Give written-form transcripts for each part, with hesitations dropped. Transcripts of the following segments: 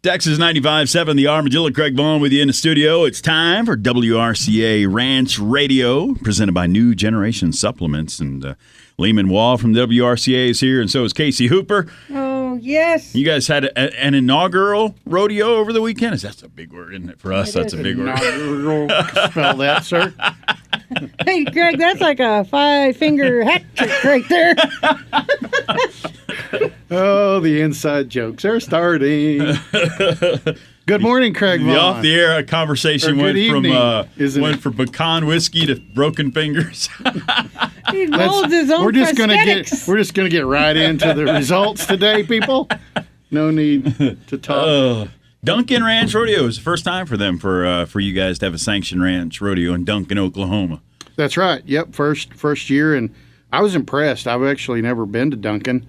Texas 95.7, the Armadillo and Craig Vahugn with you in the studio. It's time for WRCA Ranch Radio, presented by New Generation Supplements. And Lehman Wall from WRCA is here, and so is Casey Hooper. Oh, yes. You guys had an inaugural rodeo over the weekend? That's a big word, isn't it? For us, that's a big word. Spell that, sir. Hey, Greg, that's like a 5-finger hat trick right there. Oh, the inside jokes are starting. Good morning, Craig Vahugn. The off-the-air conversation went from pecan whiskey to broken fingers. He molds his own we're just prosthetics. gonna get right into the results today, people. No need to talk. Duncan Ranch Rodeo is the first time for them for you guys to have a sanctioned ranch rodeo in Duncan, Oklahoma. That's right. Yep, first year, and I was impressed. I've actually never been to Duncan,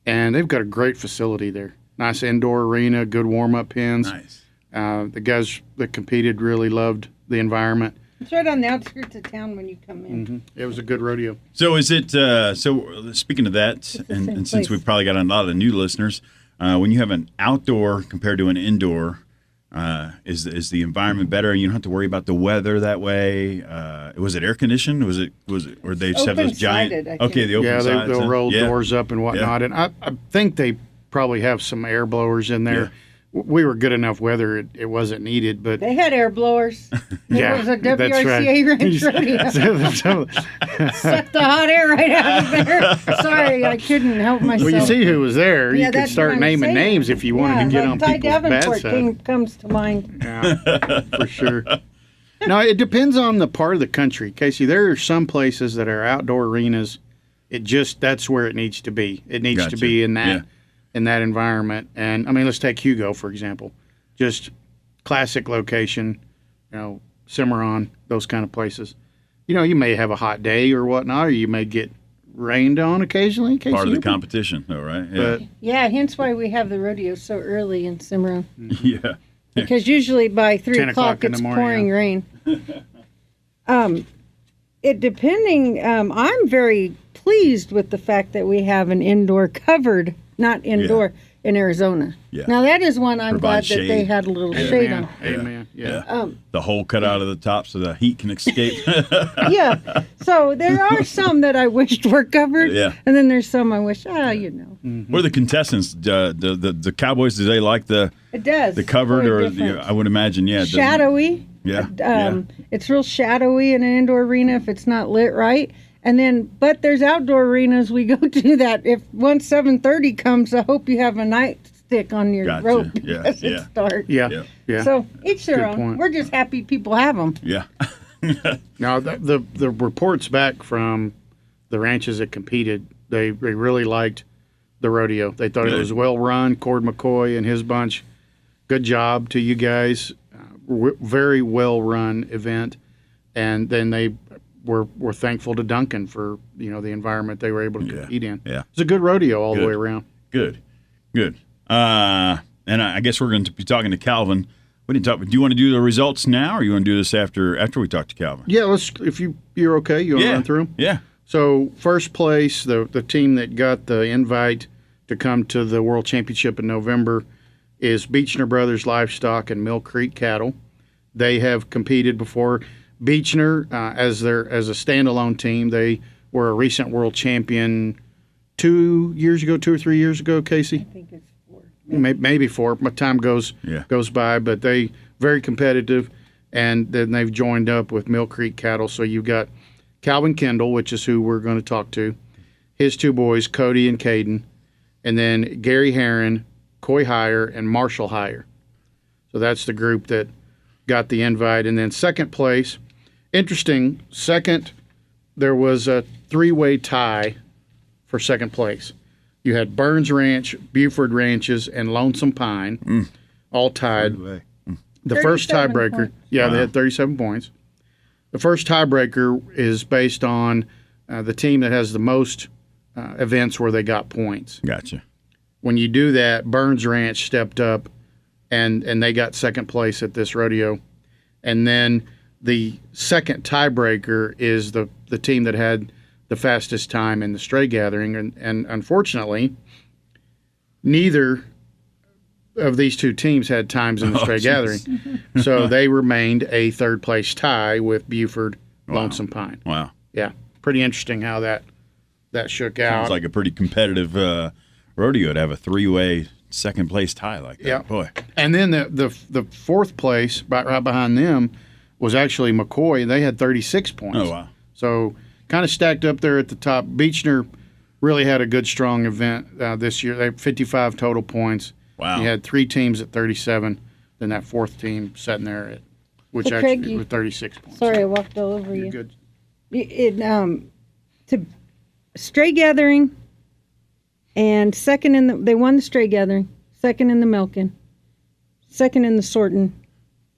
and they've got a great facility there. Nice indoor arena, good warm-up pins. Nice. The guys that competed really loved the environment. It's right on the outskirts of town when you come in. Mm-hmm. It was a good rodeo. So is it? So speaking of that, and since we've probably got a lot of new listeners, when you have an outdoor compared to an indoor, is the environment better, and you don't have to worry about the weather that way? Was it air conditioned? Was it, or they just have those giant? Okay, the open sides. They'll roll doors up and whatnot, Yeah. and I think they probably have some air blowers in there. Yeah. We were good enough weather; it wasn't needed, but They had air blowers. It was a WRCA ranch rodeo. Sucked the hot air right out of there. Sorry, I couldn't help myself. Well, you see who was there. Yeah, You could that's start what I'm naming saying. names if you wanted to get on Ty people's bad Davenport side. comes to mind. Yeah, for sure. Now, it depends on the part of the country. Casey, there are some places that are outdoor arenas. That's where it needs to be. It needs to be in that environment. And, I mean, let's take Hugo, for example. Just classic location, Cimarron, those kind of places. You may have a hot day or whatnot, or you may get rained on occasionally. Casey, Part of the competition, though, right? Yeah. Yeah, hence why we have the rodeo so early in Cimarron. Yeah. Because usually by 3 10 o'clock in the it's morning, pouring rain. I'm very pleased with the fact that we have an indoor covered, not indoor, in Arizona. Yeah. Now that is one I'm Provide glad that they shade. had a little shade on. Amen. Yeah. The hole cut out of the top so the heat can escape. Yeah. So there are some that I wished were covered. Yeah. And then there's some I wish, What are the contestants? The Cowboys, do they like the it does. the covered Very or different. I would imagine, yeah. Shadowy. Yeah. It's real shadowy in an indoor arena if it's not lit right. And then, but there's outdoor arenas we go to that if once 7:30 comes, I hope you have a nightstick on your Gotcha. rope Yeah, because yeah. it's dark. Yeah. So each their Good own. point. We're just happy people have them. Yeah. Now, the reports back from the ranches that competed, they really liked the rodeo. They thought it was well run. Cord McCoy and his bunch, good job to you guys. Very well run event, and then they were thankful to Duncan for the environment they were able to compete in. Yeah. It's a good rodeo all the way around. Good. And I guess we're going to be talking to Calvin. We didn't talk. Do you want to do the results now, or you want to do this after we talk to Calvin? Yeah, let's. If you're okay, you want to run through them? Yeah. So first place, the team that got the invite to come to the World Championship in November is Beechner Brothers Livestock and Mill Creek Cattle. They have competed before. Beechner, as a standalone team, they were a recent world champion 2 or 3 years ago, Casey? I think it's 4. Maybe 4. My time goes by, but they very competitive, and then they've joined up with Mill Creek Cattle. So you've got Calvin Kendall, which is who we're going to talk to, his 2 boys, Cody and Caden, and then Gary Heron, Coy Heyer, and Marshall Heyer. So that's the group that got the invite. And then second place, interesting, there was a 3-way tie for second place. You had Burns Ranch, Buford Ranches, and Lonesome Pine all tied. The first 37 tiebreaker, points. they had 37 points. The first tiebreaker is based on the team that has the most events where they got points. Gotcha. When you do that, Burns Ranch stepped up, and they got second place at this rodeo. And then the second tiebreaker is the team that had the fastest time in the stray gathering. And unfortunately, neither of these two teams had times in the stray gathering. So they remained a third-place tie with Buford, Lonesome Pine. Wow. Yeah, pretty interesting how that shook out. Sounds like a pretty competitive rodeo to have a three-way second-place tie like that. Yeah. Boy. And then the fourth place, right behind them, was actually McCoy. They had 36 points. Oh, wow. So kind of stacked up there at the top. Beechner really had a good, strong event this year. They had 55 total points. Wow. You had 3 teams at 37. Then that fourth team sitting there at, which So, actually Craig, was 36 points. Sorry, I walked all over You're you. good. To stray gathering, and they won the stray gathering, second in the milking, second in the sorting,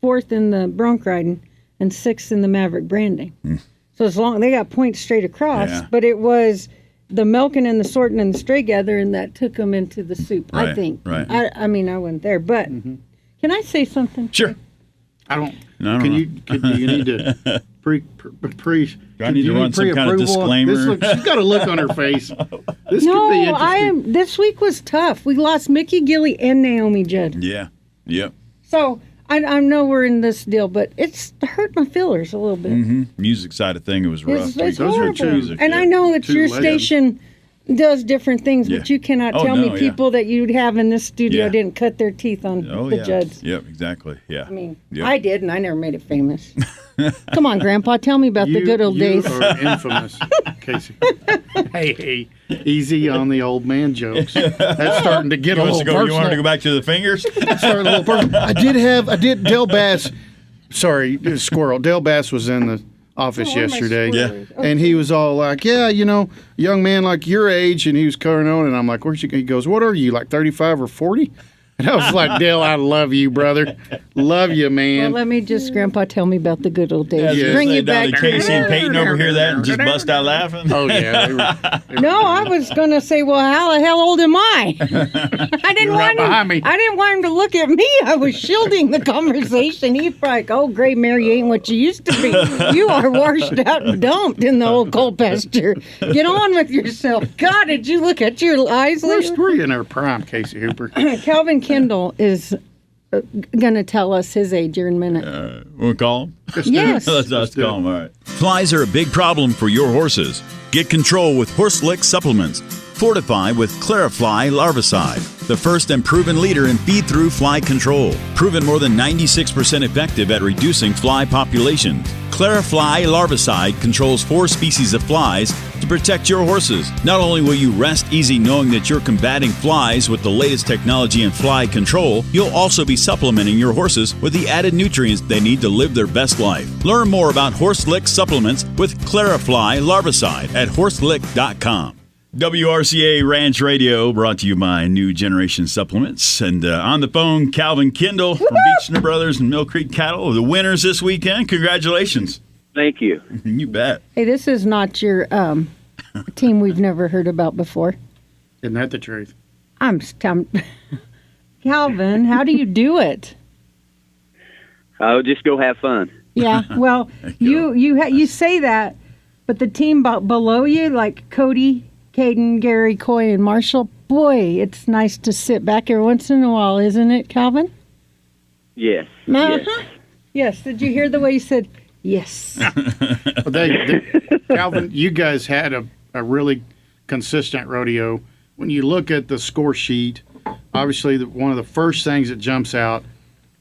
fourth in the bronc riding, and sixth in the maverick branding. So as long they got points straight across, Yeah. but it was the milking and the sorting and the stray gathering that took them into the soup. I Right, think. right. I mean, I wasn't there, but can I say something? Sure. I don't. No, I don't can know. you need to pre? Do I need to you run some kind of disclaimer? She's got a look on her face. This No, could be interesting. I am. This week was tough. We lost Mickey Gilly and Naomi Judd. Yeah. Yep. So I know we're in this deal, but it's hurt my feelers a little bit. Music side of thing, it was rough. It's Those are horrible. two- music, And yeah. I know it's Two your legends. station does different things, but Yeah. you cannot Oh, tell no, me yeah. people that you'd have in this studio Yeah. didn't cut their teeth on Oh, the yeah. Judds. Yep, exactly. Yeah. I mean, Yep. I did, and I never made it famous. Come on, Grandpa, tell me about the good old you days. are infamous, Casey. Hey, easy on the old man jokes. That's starting to get You a want little us to go? You want to personal. go back to the fingers? Starting a little personal. I did. Dale Bass. Sorry, Squirrel. Dale Bass was in the office Oh, where are my yesterday. squirrels? And he was all like, yeah, young man like your age. And he was covering on. And I'm like, where's you? He goes, what are you, like 35 or 40? And I was like, Dale, I love you, brother. Love you, Well, man. let me just, Grandpa, tell me about the good old days. Yeah. Bring you Down back. to Casey and Peyton over here that and just bust out laughing. Oh, yeah. They were, No, I was gonna say, well, how the hell old am I? I didn't right want him. behind me. I didn't want him to look at me. I was shielding the conversation. He's like, "Oh, Gray Mary, you ain't what you used to be. You are washed out and dumped in the old coal pasture. Get on with yourself." God, did you look at your eyes we're later? in our prime, Casey Hooper. Calvin Kendall is gonna tell us his age here in a minute. Want to call him? Yes. Let's call him. All right. Flies are a big problem for your horses. Get control with Horse Lick supplements. Fortify with Clarifly Larvicide, the first and proven leader in feed-through fly control. Proven more than 96% effective at reducing fly populations. Clarifly Larvicide controls 4 species of flies to protect your horses. Not only will you rest easy knowing that you're combating flies with the latest technology in fly control, you'll also be supplementing your horses with the added nutrients they need to live their best life. Learn more about Horse Lick supplements with Clarifly Larvicide at horselick.com. WRCA Ranch Radio brought to you by New Generation Supplements. And on the phone, Calvin Kendall from Beechner Brothers and Mill Creek Cattle, the winners this weekend. Congratulations. Thank you. You bet. Hey, this is not your team we've never heard about before. Isn't that the truth? Calvin, how do you do it? I'll just go have fun. Yeah, well, you say that, but the team below you, like Cody, Caden, Gary, Coy, and Marshall, boy, it's nice to sit back every once in a while, isn't it, Calvin? Yes. Uh-huh. Yes. Yes. Did you hear the way you said yes? Well, Calvin, you guys had a really consistent rodeo. When you look at the score sheet, obviously one of the first things that jumps out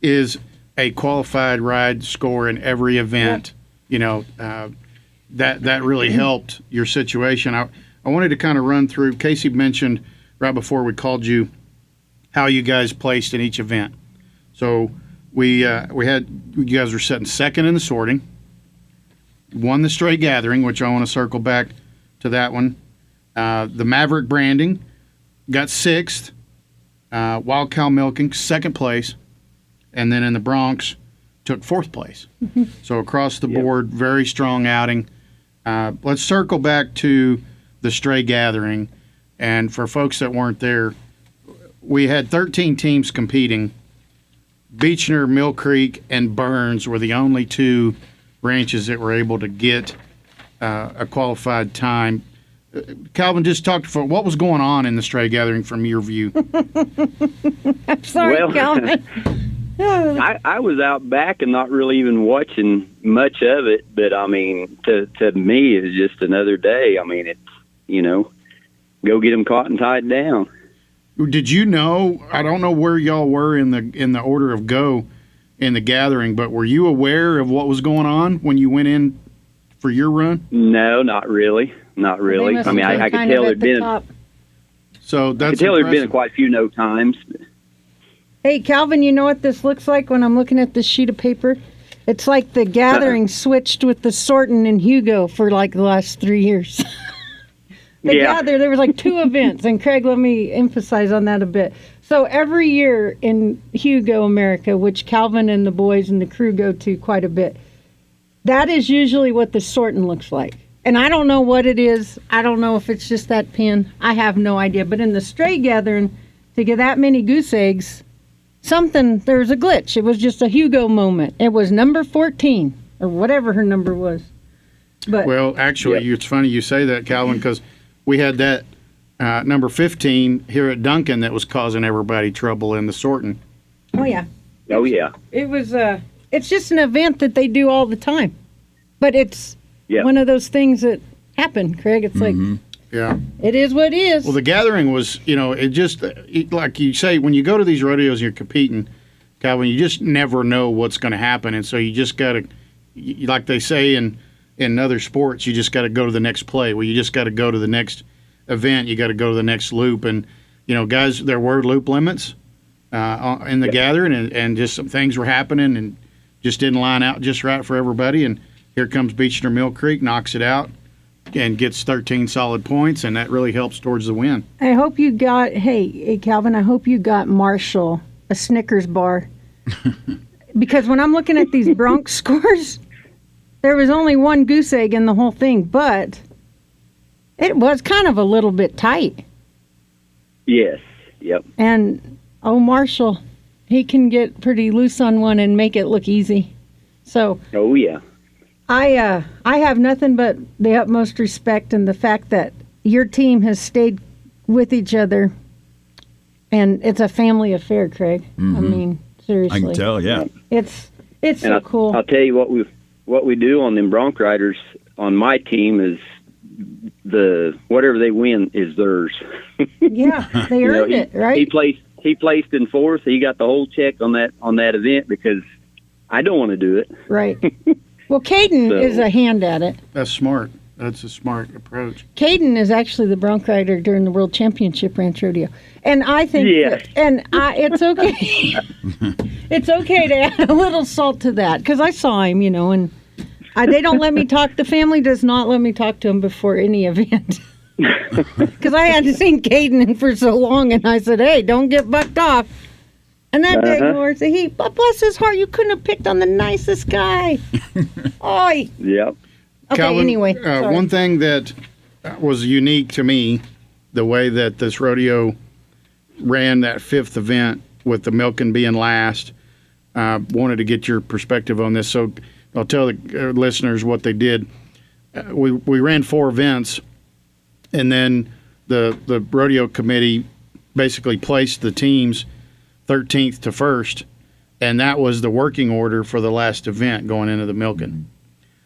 is a qualified ride score in every event. That really helped your situation. I wanted to kind of run through. Casey mentioned right before we called you how you guys placed in each event. So we had, you guys were sitting second in the sorting, won the stray gathering, which I want to circle back to that one. The Maverick branding got sixth. Wild Cow milking, second place. And then in the Bronx, took fourth place. So across the board, very strong outing. Let's circle back to the stray gathering. And for folks that weren't there, we had 13 teams competing. Beechner, Mill Creek, and Burns were the only 2 ranches that were able to get a qualified time. Calvin, just talk for what was going on in the stray gathering from your view. I'm sorry, Well, Calvin. I was out back and not really even watching much of it, but I mean, to me, it's just another day. I mean, it's, go get them caught and tied down. Did you know? I don't know where y'all were in the order of go in the gathering, but were you aware of what was going on when you went in for your run? No, not really. Not really. I mean, I could tell there'd been. So that's I could tell there'd impressive. been quite a few no times. Hey, Calvin, you know what this looks like when I'm looking at this sheet of paper? It's like the gathering switched with the sorting in Hugo for like the last 3 years. There was like 2 events, and Craig, let me emphasize on that a bit. So every year in Hugo, America, which Calvin and the boys and the crew go to quite a bit, that is usually what the sorting looks like. And I don't know what it is. I don't know if it's just that pin. I have no idea. But in the stray gathering, to get that many goose eggs, there was a glitch. It was just a Hugo moment. It was number 14 or whatever her number was. But well, actually, It's funny you say that, Calvin, because we had that number 15 here at Duncan that was causing everybody trouble in the sorting. Oh yeah. It was. It's just an event that they do all the time, but it's one of those things that happen, Craig. It's like. Yeah. It is what it is. Well, the gathering was, like you say, when you go to these rodeos and you're competing, Calvin, you just never know what's going to happen. And so you just got to, like they say in other sports, you just got to go to the next play. Well, you just got to go to the next event. You got to go to the next loop. And, guys, there were loop limits in the gathering, and just some things were happening and just didn't line out just right for everybody. And here comes Beechner Mill Creek, knocks it out, and gets 13 solid points, and that really helps towards the win. I hope you got, hey, Calvin, I hope you got Marshall a Snickers bar. Because when I'm looking at these Bronx scores, there was only 1 goose egg in the whole thing, but it was kind of a little bit tight. Yes, yep. And, Marshall, he can get pretty loose on one and make it look easy. So. Oh, yeah. I have nothing but the utmost respect and the fact that your team has stayed with each other, and it's a family affair, Craig. Mm-hmm. I mean, seriously. I can tell, yeah. It's so cool. I'll tell you what we do on them bronc riders on my team is whatever they win is theirs. Yeah, they earned it, right? He placed in 4th. He got the whole check on that event because I don't want to do it. Right. Well, Caden is a hand at it. That's smart. That's a smart approach. Caden is actually the bronc rider during the World Championship Ranch Rodeo. And I think it's okay. It's okay to add a little salt to that because I saw him, and they don't let me talk. The family does not let me talk to him before any event. Because I hadn't seen Caden for so long, and I said, hey, don't get bucked off. And that day, Lord said, bless his heart, you couldn't have picked on the nicest guy. Oi. Yep. Okay, Calvin, anyway. One thing that was unique to me, the way that this rodeo ran that 5th event with the milking being last, wanted to get your perspective on this. So I'll tell the listeners what they did. We ran 4 events, and then the rodeo committee basically placed the teams 13th to 1st, and that was the working order for the last event going into the milking.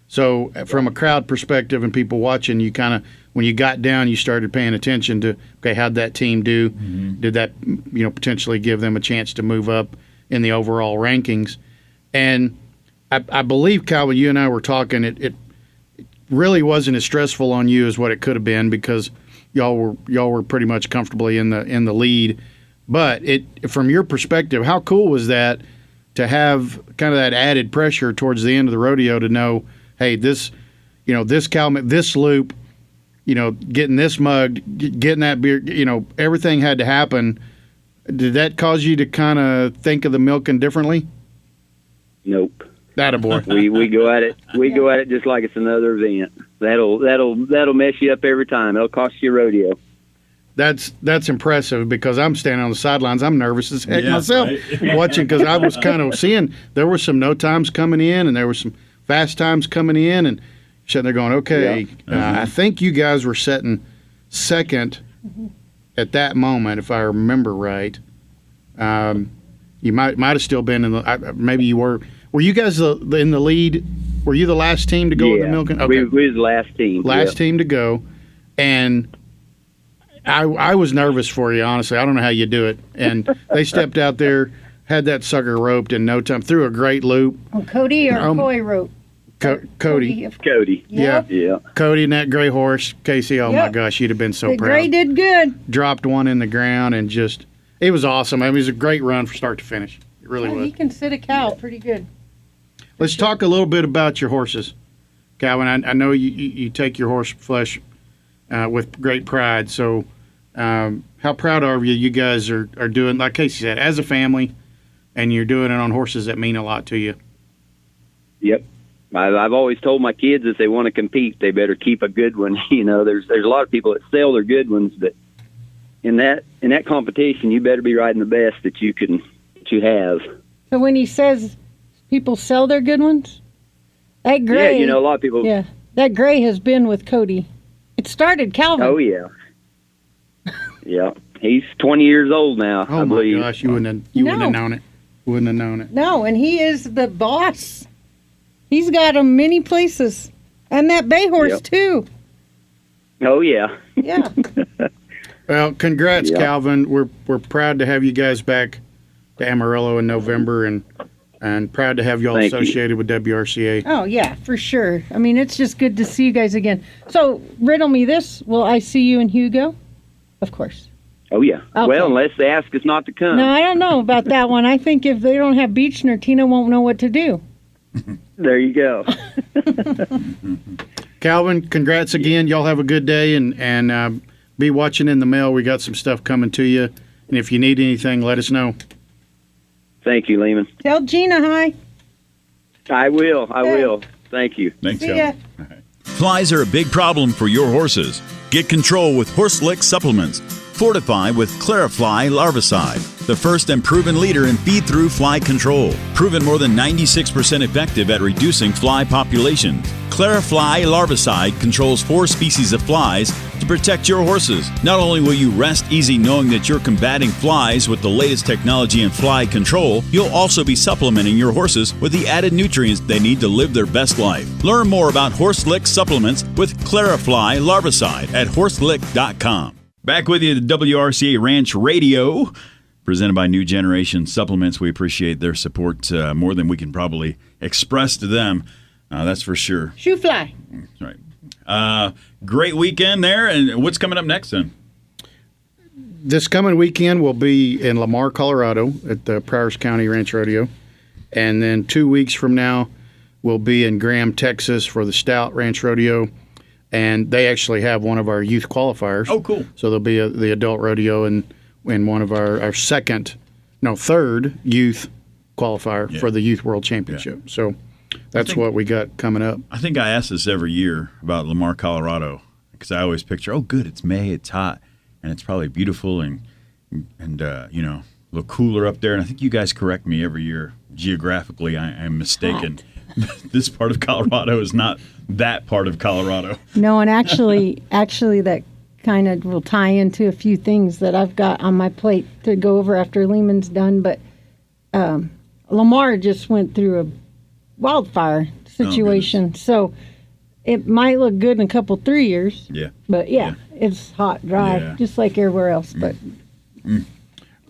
So from a crowd perspective and people watching, you kind of, when you got down, you started paying attention to, okay, how'd that team do? Mm-hmm. Did that, potentially give them a chance to move up in the overall rankings? And I believe, Calvin, you and I were talking, it really wasn't as stressful on you as what it could have been because y'all were pretty much comfortably in the lead. But from your perspective, how cool was that to have kind of that added pressure towards the end of the rodeo to know, hey, this loop, getting this mugged, getting that beer, everything had to happen. Did that cause you to kind of think of the milking differently? Nope. Attaboy. we go at it. We go at it just like it's another event. That'll mess you up every time. It'll cost you a rodeo. That's impressive because I'm standing on the sidelines. I'm nervous as heck myself watching because I was kind of seeing there were some no times coming in and there were some fast times coming in and sitting there going, okay, I think you guys were setting second at that moment, if I remember right. You might have still been in the. Maybe you were. Were you guys in the lead? Were you the last team to go in the milking? Okay. We was the last team. Last team to go, and I was nervous for you, honestly. I don't know how you do it. And they stepped out there, had that sucker roped in no time, threw a great loop. Oh, Cody or Coy rope? Cody. Cody. Yeah. Cody and that gray horse, Casey. Oh my gosh, you'd have been so the proud. Gray did good. Dropped one in the ground and just, it was awesome. I mean, it was a great run from start to finish. It really was. He can sit a cow pretty good. Let's talk a little bit about your horses, Calvin. I know you take your horse flesh with great pride. So, how proud are you guys are doing, like Casey said, as a family, and you're doing it on horses that mean a lot to you? Yep. I've always told my kids if they want to compete, they better keep a good one. You know, there's a lot of people that sell their good ones, but in that competition, you better be riding the best that you have. So when he says people sell their good ones, that Gray. Yeah, you know, a lot of people. Yeah, that Gray has been with Cody. It started Calvin. Oh yeah. Yeah, he's 20 years old now. Oh I my believe. gosh, you wouldn't have known it. Wouldn't have known it. No, and he is the boss. He's got him many places, and that bay horse too. Oh yeah. Yeah. Well, congrats, Calvin. We're proud to have you guys back to Amarillo in November, and proud to have y'all associated with WRCA. Oh yeah, for sure. I mean, it's just good to see you guys again. So, riddle me this: will I see you in Hugo? Of course. Oh yeah. Okay. Well, unless they ask us not to come. No, I don't know about that one. I think if they don't have Beechner, Tina won't know what to do. There you go. Calvin, congrats again. Y'all have a good day, and be watching in the mail. We got some stuff coming to you, and if you need anything, let us know. Thank you, Lehman. Tell Gina hi. I will. Thank you. Thanks, See ya. Calvin. Flies are a big problem for your horses. Get control with Horselick supplements. Fortify with Clarifly Larvicide, the first and proven leader in feed-through fly control. Proven more than 96% effective at reducing fly populations. Clarifly Larvicide controls 4 species of flies to protect your horses. Not only will you rest easy knowing that you're combating flies with the latest technology in fly control, you'll also be supplementing your horses with the added nutrients they need to live their best life. Learn more about Horselick supplements with Clarifly Larvicide at horselick.com. Back with you at the WRCA Ranch Radio, presented by New Generation Supplements. We appreciate their support more than we can probably express to them. That's for sure. Shoe fly. That's right. Great weekend there. And what's coming up next then? This coming weekend we'll be in Lamar, Colorado at the Prowers County Ranch Rodeo. And then 2 weeks from now we'll be in Graham, Texas for the Stout Ranch Rodeo. And they actually have one of our youth qualifiers. Oh, cool. So there'll be the adult rodeo and one of our third youth qualifier for the Youth World Championship. Yeah. So that's what we got coming up. I think I ask this every year about Lamar, Colorado, because I always picture, oh, good, it's May, it's hot, and it's probably beautiful and a little cooler up there. And I think you guys correct me every year. Geographically, I am mistaken. This part of Colorado is not that part of Colorado. No, and actually that kind of will tie into a few things that I've got on my plate to go over after Lehman's done. But Lamar just went through a wildfire situation, so it might look good in a couple 3 years. Yeah. But it's hot, dry, just like everywhere else. But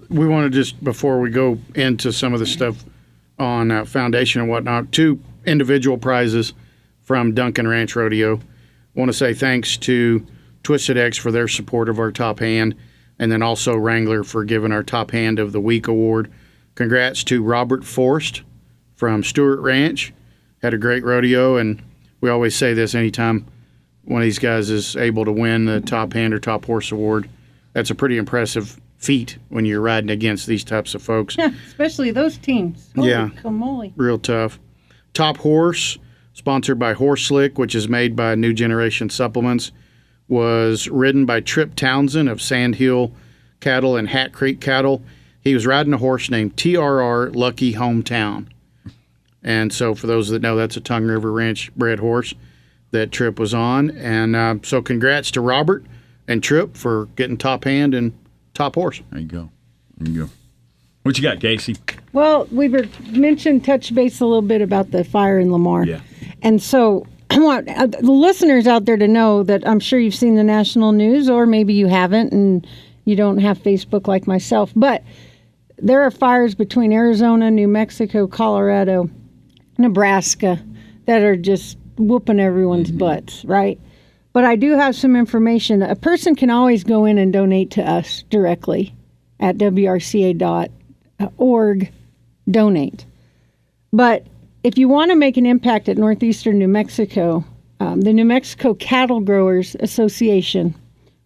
we want to just, before we go into some of the stuff on foundation and whatnot, 2 individual prizes from Duncan Ranch Rodeo. Want to say thanks to Twisted X for their support of our top hand, and then also Wrangler for giving our top hand of the week award. Congrats to Robert Forst from Stewart Ranch. Had a great rodeo, and we always say this anytime one of these guys is able to win the top hand or top horse award. That's a pretty impressive feat when you're riding against these types of folks. Yeah, especially those teams. Holy camoly. Real tough. Top horse, sponsored by Horselick, which is made by New Generation Supplements, was ridden by Trip Townsend of Sandhill Cattle and Hat Creek Cattle. He was riding a horse named TRR Lucky Hometown. And so for those that know, that's a Tongue River Ranch bred horse that Trip was on. And so congrats to Robert. and Trip for getting top hand and top horse. There you go. What you got, Casey? Well, we were mentioned touch base a little bit about the fire in Lamar. Yeah. And so I want the listeners out there to know that I'm sure you've seen the national news, or maybe you haven't and you don't have Facebook like myself. But there are fires between Arizona, New Mexico, Colorado, Nebraska that are just whooping everyone's butts, right? But I do have some information. A person can always go in and donate to us directly at WRCA.org, donate. But if you want to make an impact at northeastern New Mexico, the New Mexico Cattle Growers Association,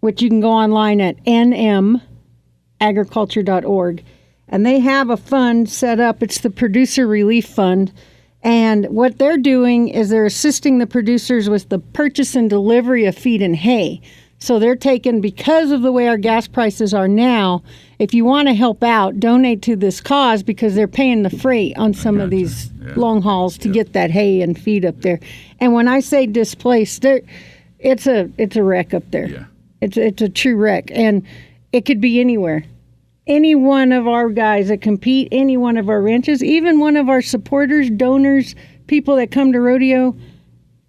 which you can go online at nmagriculture.org, and they have a fund set up. It's the Producer Relief Fund. And what they're doing is they're assisting the producers with the purchase and delivery of feed and hay. So they're taking, because of the way our gas prices are now, if you want to help out, donate to this cause, because they're paying the freight on some of these long hauls to get that hay and feed up there. And when I say displaced, it's a wreck up there. Yeah. It's a true wreck. And it could be anywhere. Any one of our guys that compete, any one of our ranches, even one of our supporters, donors, people that come to rodeo,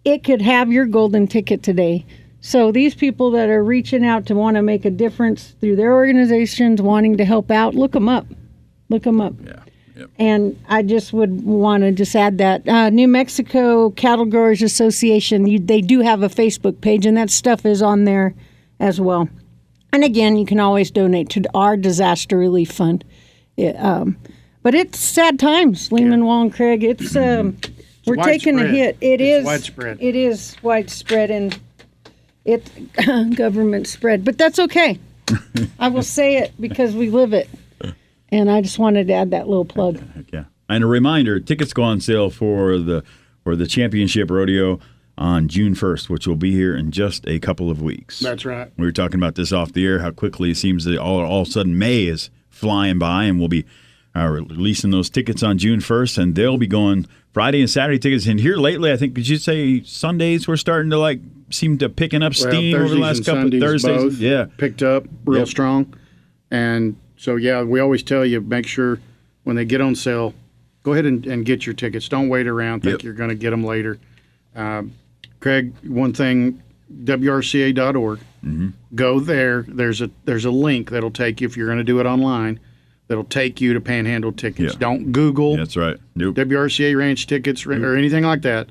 it could have your golden ticket today. So these people that are reaching out to want to make a difference through their organizations, wanting to help out, look them up. Look them up. Yeah. Yep. And I just would want to just add that. New Mexico Cattle Growers Association, they do have a Facebook page, and that stuff is on there as well. And again, you can always donate to our disaster relief fund. But it's sad times, Lehman, Wall, and Craig. It's we're taking a hit. It's widespread. It is widespread, and it's government spread. But that's okay. I will say it because we live it. And I just wanted to add that little plug. Heck yeah. And a reminder, tickets go on sale for the championship rodeo on June 1st, which will be here in just a couple of weeks. That's right. We were talking about this off the air, how quickly it seems that all of a sudden May is flying by, and we'll be releasing those tickets on June 1st, and they'll be going Friday and Saturday tickets. And here lately, I think, could you say Sundays we're starting to seem to picking up steam over the last couple of Thursdays? Both picked up real strong. And so, we always tell you, make sure when they get on sale, go ahead and get your tickets. Don't wait around, think you're going to get them later. Craig, one thing, WRCA.org. Mm-hmm. Go there. There's a link that'll take you, if you're going to do it online, that'll take you to Panhandle tickets. Yeah. Don't Google That's right. Nope. WRCA Ranch tickets or anything like that.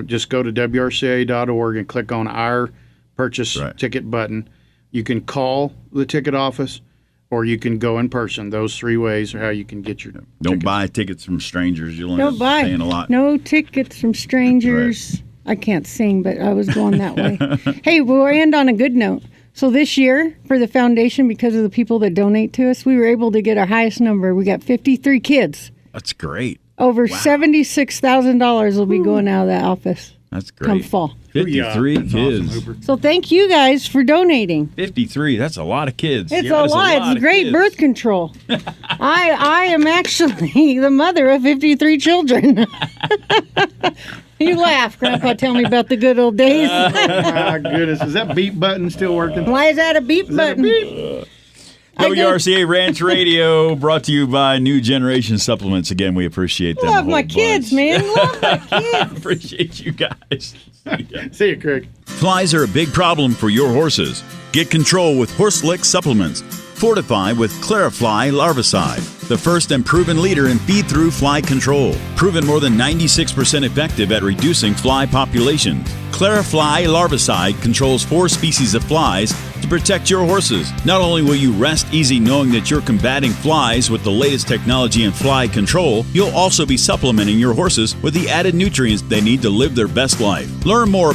Just go to WRCA.org and click on our purchase ticket button. You can call the ticket office, or you can go in person. Those three ways are how you can get your tickets. Don't buy tickets from strangers. You'll end up paying a lot. No tickets from strangers. Right. I can't sing, but I was going that way. Hey, we'll end on a good note. So this year, for the foundation, because of the people that donate to us, we were able to get our highest number. We got 53 kids. That's great. Over $76,000 will be going out of that office. That's great. Come fall. 53 kids. Awesome, so thank you guys for donating. 53. That's a lot of kids. It's a lot. It's great birth control. I am actually the mother of 53 children. You laugh, Grandpa. Tell me about the good old days. My goodness. Is that beep button still working? Why is that a beep button? WRCA Ranch Radio, brought to you by New Generation Supplements. Again, we appreciate them. Love my kids, man. Love my kids. Appreciate you guys. See you, Craig. Flies are a big problem for your horses. Get control with Horse Lick Supplements. Fortify with Clarifly Larvicide, the first and proven leader in feed-through fly control. Proven more than 96% effective at reducing fly populations. Clarifly Larvicide controls 4 species of flies to protect your horses. Not only will you rest easy knowing that you're combating flies with the latest technology in fly control, you'll also be supplementing your horses with the added nutrients they need to live their best life. Learn more